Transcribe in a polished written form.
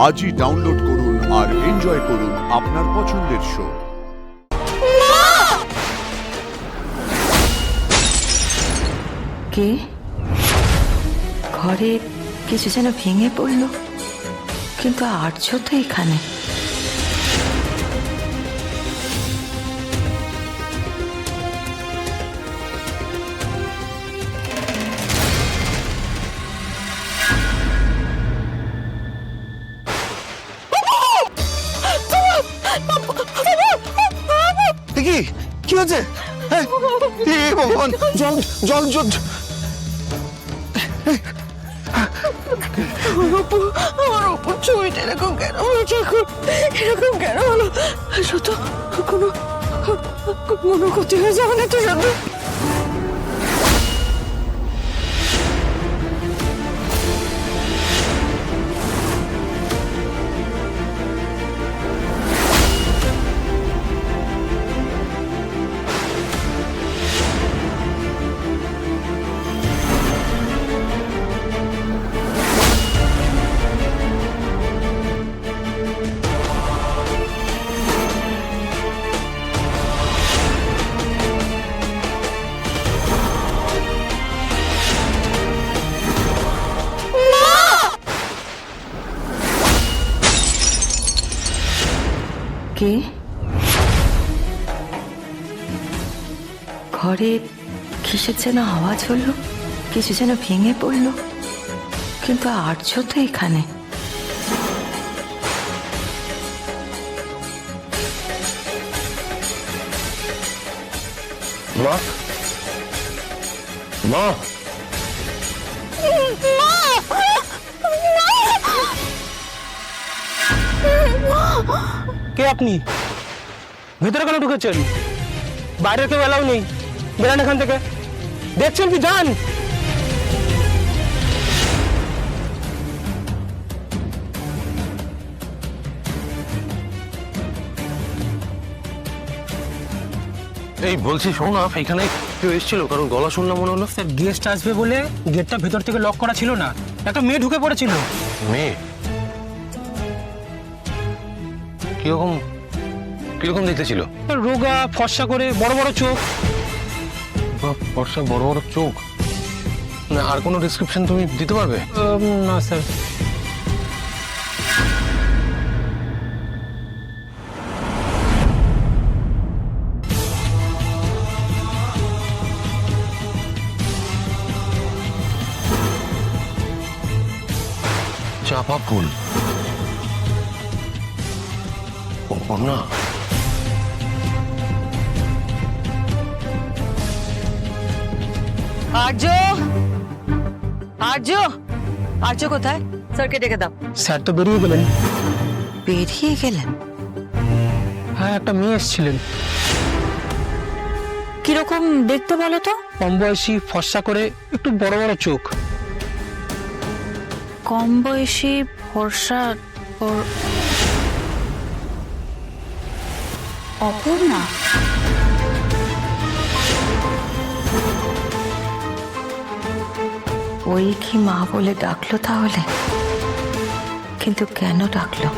আজই ডাউনলোড করুন আর এনজয় করুন আপনার পছন্দের শো। কে ঘরে কিছু যেন ভেঙে পড়ল, কিন্তু আর্য তো এখানে। কি হচ্ছে? ভগবান, জল জল জল। আমার উপর ছবিটা এরকম কেন হলো? এরকম কেন হলো? সত্য কোনো ক্ষতি হয়ে যাবে না তো? সত্য কে ঘরে কিসের যেন আওয়াজ হলো, কিছু যেন ভেঙে পড়ল, কিন্তু আর্য তো এখানে। মা, মা, কে আপনি? ভিতরে কেন ঢুকেছেন? বাইরে কেউ এলাও নেই, বেরান এখান থেকে। দেখছেন কি? যান। এই বলছি শোনো না, এখানে কেউ এসেছিল? কারণ গলা শুনলাম মনে হলো। স্যার, গেস্ট আসবে বলে গেটটা ভেতর থেকে লক করা ছিল না, একটা মেয়ে ঢুকে পড়েছিল। মেয়ে? কিরকম কিরকম দেখতে ছিল? রোগা, ফর্সা করে, বড় বড় চোখ। বর্ষা, বড় বড় চোখ। না, আর কোনো ডিসক্রিপশন তুমি দিতে পারবে? না স্যার। চাপা ফুল। না, আর্য, আর্য, আর্য কোথায়? স্যারকে ডেকে দাও। স্যার তো বেরিয়ে গেলেন। বেরিয়ে গেলেন? হ্যাঁ, একটা মেয়ে এসেছিলেন। কিরকম দেখতে বলো তো? কম বয়সী, ফর্সা করে, একটু বড় বড় চোখ। কম বয়সী, ফর্সা, অপর্ণা? ওই কি মা বলে ডাকলো তাহলে? কিন্তু কেন ডাকলো?